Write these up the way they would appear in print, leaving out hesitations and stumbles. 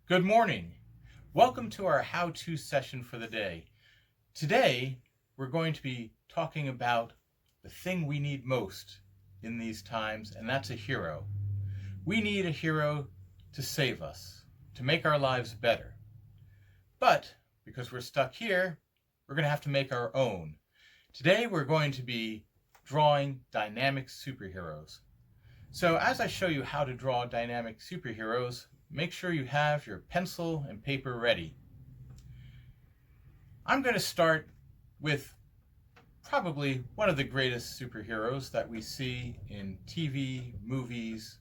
Good morning. Welcome to our how-to session for the day. Today, we're going to be talking about the thing we need most in these times, and that's a hero. We need a hero to save us, to make our lives better. But because we're stuck here, we're going to have to make our own. Today, we're going to be drawing dynamic superheroes. So as I show you how to draw dynamic superheroes, make sure you have your pencil and paper ready. I'm going to start with probably one of the greatest superheroes that we see in TV, movies,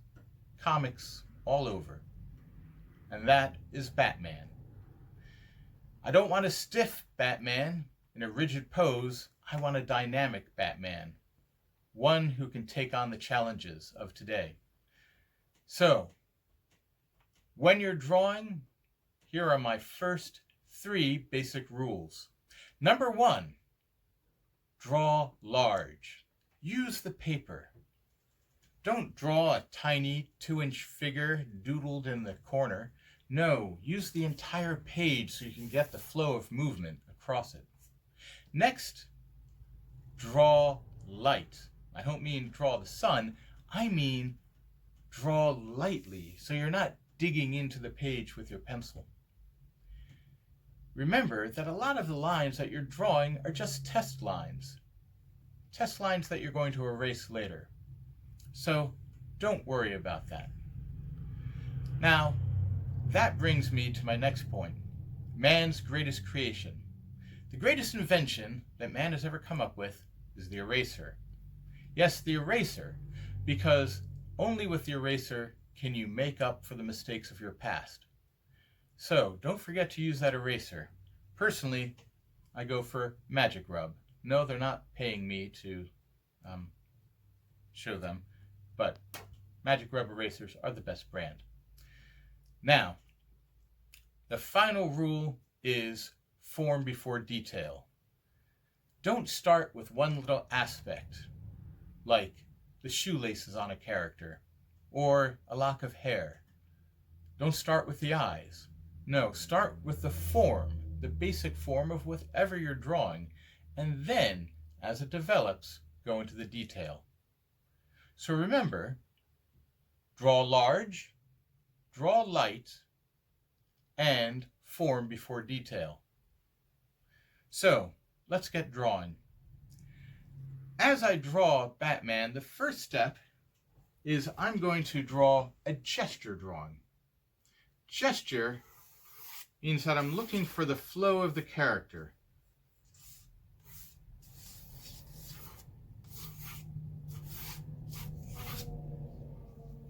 comics, all over. And that is Batman. I don't want a stiff Batman in a rigid pose. I want a dynamic Batman. One who can take on the challenges of today. So, when you're drawing, here are my first 3 basic rules. Number 1, draw large. Use the paper. Don't draw a tiny 2-inch figure doodled in the corner. No, use the entire page so you can get the flow of movement across it. Next, draw light. I don't mean draw the sun, I mean draw lightly so you're not digging into the page with your pencil. Remember that a lot of the lines that you're drawing are just test lines that you're going to erase later. So don't worry about that. Now, that brings me to my next point, man's greatest creation. The greatest invention that man has ever come up with is the eraser. Yes, the eraser, because only with the eraser can you make up for the mistakes of your past. So don't forget to use that eraser. Personally, I go for Magic Rub. No, they're not paying me to show them, but Magic Rub erasers are the best brand. Now, the final rule is form before detail. Don't start with one little aspect, like the shoelaces on a character, or a lock of hair. Don't start with the eyes. No, start with the form, the basic form of whatever you're drawing, and then, as it develops, go into the detail. So remember, draw large, draw light, and form before detail. So, let's get drawing. As I draw Batman, the first step is I'm going to draw a gesture drawing. Gesture means that I'm looking for the flow of the character.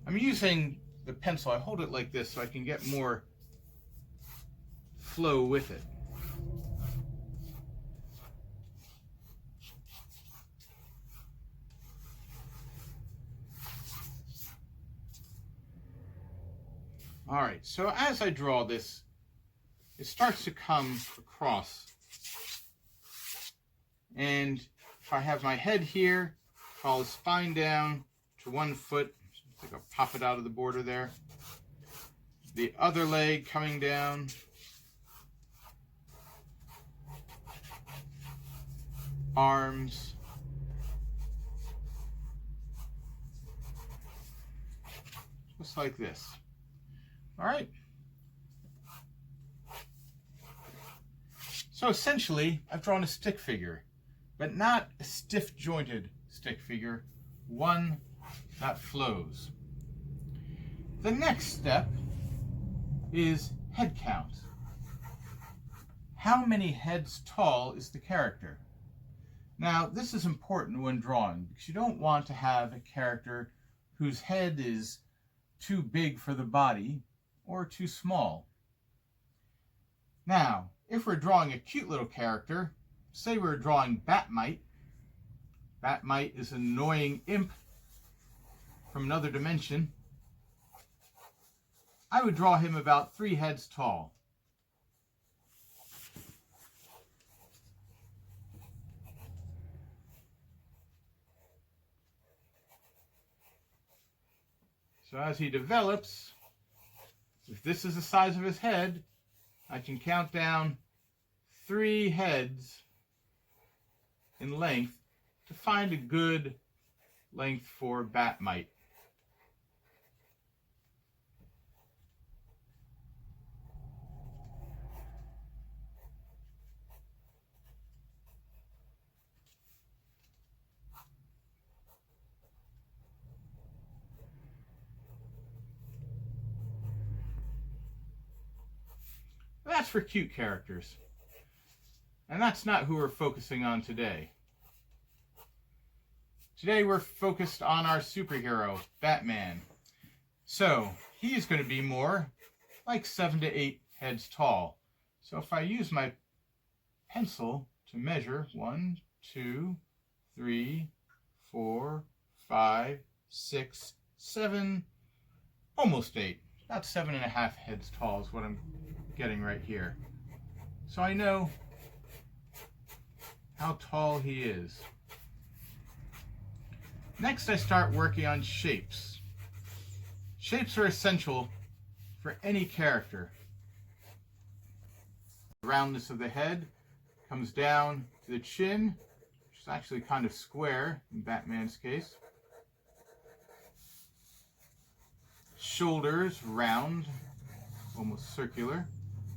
I'm using the pencil. I hold it like this so I can get more flow with it. All right, so as I draw this, it starts to come across. And if I have my head here, follow the spine down to 1 foot, I think I'll pop it out of the border there. The other leg coming down. Arms. Just like this. All right. So essentially, I've drawn a stick figure, but not a stiff-jointed stick figure, one that flows. The next step is head count. How many heads tall is the character? Now, this is important when drawing because you don't want to have a character whose head is too big for the body or too small. Now, if we're drawing a cute little character, say we're drawing Batmite. Batmite is an annoying imp from another dimension. I would draw him about 3 heads tall. So as he develops, If this is the size of his head, I can count down 3 heads in length to find a good length for Batmite. That's for cute characters. And that's not who we're focusing on today. Today we're focused on our superhero, Batman. So, he's going to be more like 7 to 8 heads tall. So if I use my pencil to measure 1, 2, 3, 4, 5, 6, 7, almost 8. About 7.5 heads tall is what I'm getting right here. So I know how tall he is. Next, I start working on shapes. Shapes are essential for any character. The roundness of the head comes down to the chin, which is actually kind of square in Batman's case. Shoulders round, almost circular,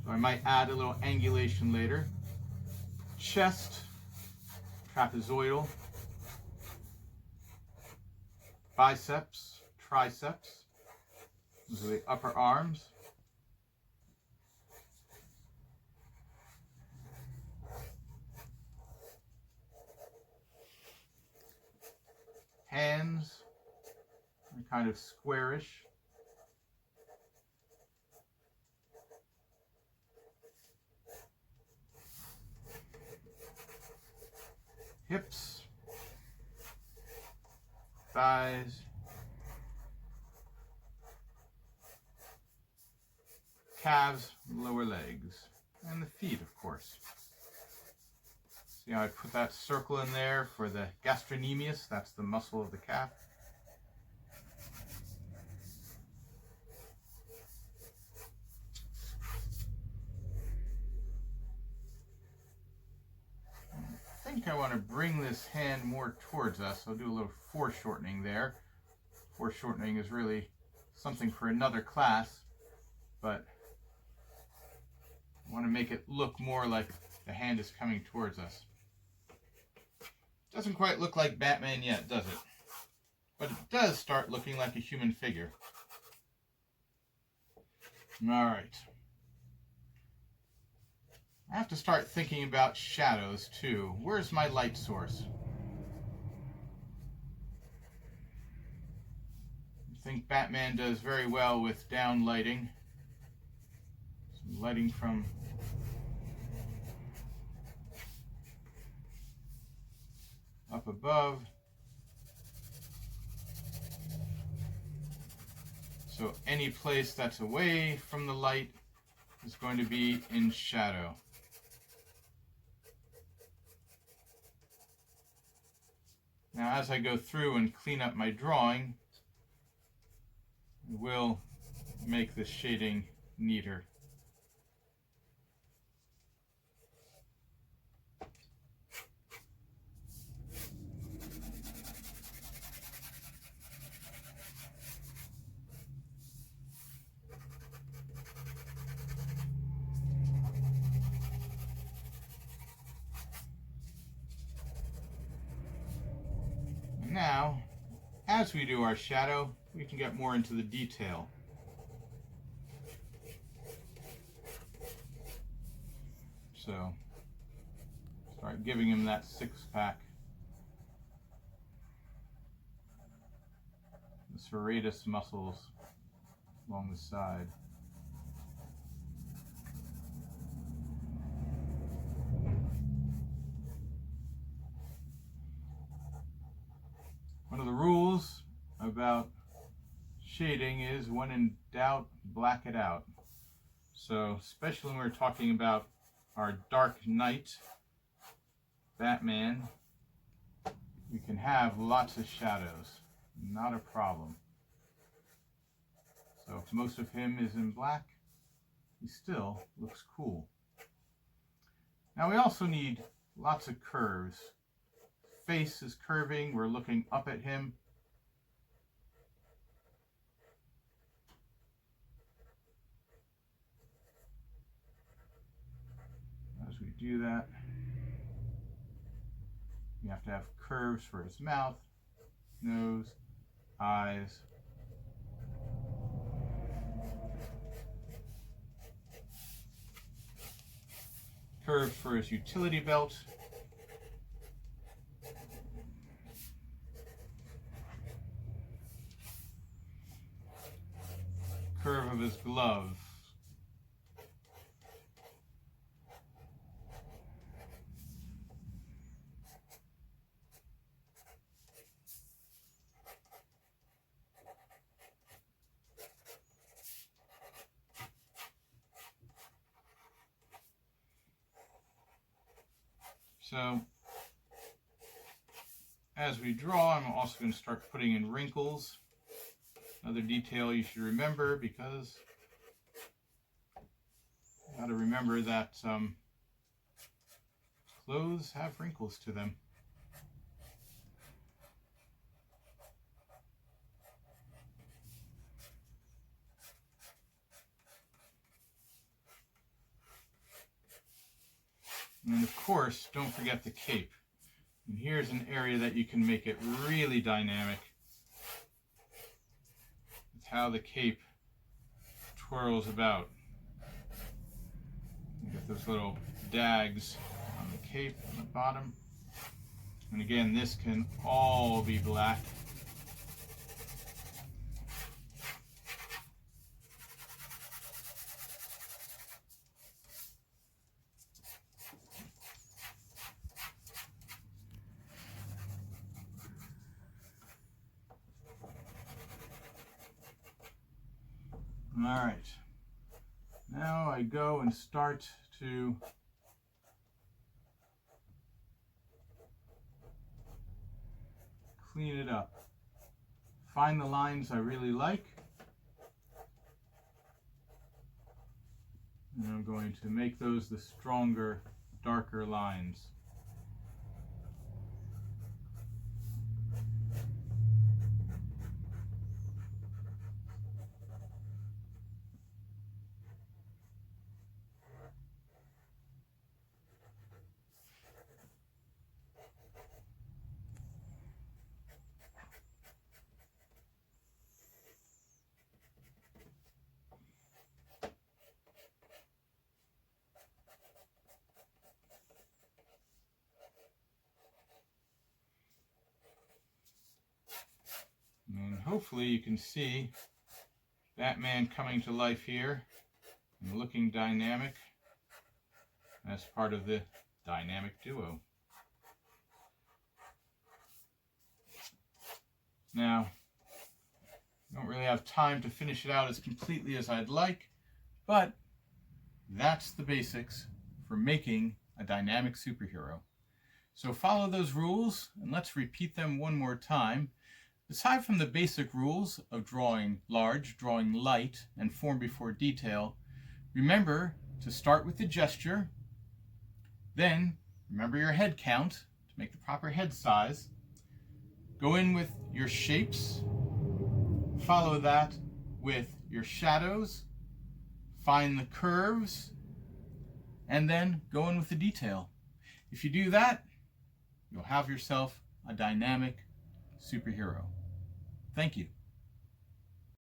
so I might add a little angulation later. Chest trapezoidal. Biceps, triceps, those are the upper arms. Hands are kind of squarish. Hips, thighs, calves, lower legs, and the feet, of course. See how I put that circle in there for the gastrocnemius? That's the muscle of the calf. I think I want to bring this hand more towards us. I'll do a little foreshortening there. Foreshortening is really something for another class, but I want to make it look more like the hand is coming towards us. Doesn't quite look like Batman yet, does it? But it does start looking like a human figure. All right. I have to start thinking about shadows too. Where's my light source? I think Batman does very well with down lighting. Some lighting from up above. So any place that's away from the light is going to be in shadow. Now, as I go through and clean up my drawing, I will make the shading neater. Now, as we do our shadow, we can get more into the detail. So, start giving him that six-pack. The serratus muscles along the side. One of the rules about shading is when in doubt, black it out. So, especially when we're talking about our Dark Knight Batman, we can have lots of shadows. Not a problem. So if most of him is in black, he still looks cool. Now we also need lots of curves. Face is curving, we're looking up at him. As we do that, we have to have curves for his mouth, nose, eyes. Curve for his utility belt. Curve of his glove. So, as we draw, I'm also going to start putting in wrinkles. Another detail you should remember, because you got to remember that clothes have wrinkles to them. And of course, don't forget the cape. And here's an area that you can make it really dynamic. It's how the cape twirls about. You get those little dags on the cape on the bottom. And again, this can all be black. All right, now I go and start to clean it up. Find the lines I really like. And I'm going to make those the stronger, darker lines. And hopefully you can see Batman coming to life here and looking dynamic as part of the dynamic duo. Now, I don't really have time to finish it out as completely as I'd like, but that's the basics for making a dynamic superhero. So follow those rules, and let's repeat them one more time. Aside from the basic rules of drawing large, drawing light, and form before detail, remember to start with the gesture, then remember your head count to make the proper head size, go in with your shapes, follow that with your shadows, find the curves, and then go in with the detail. If you do that, you'll have yourself a dynamic superhero. Thank you.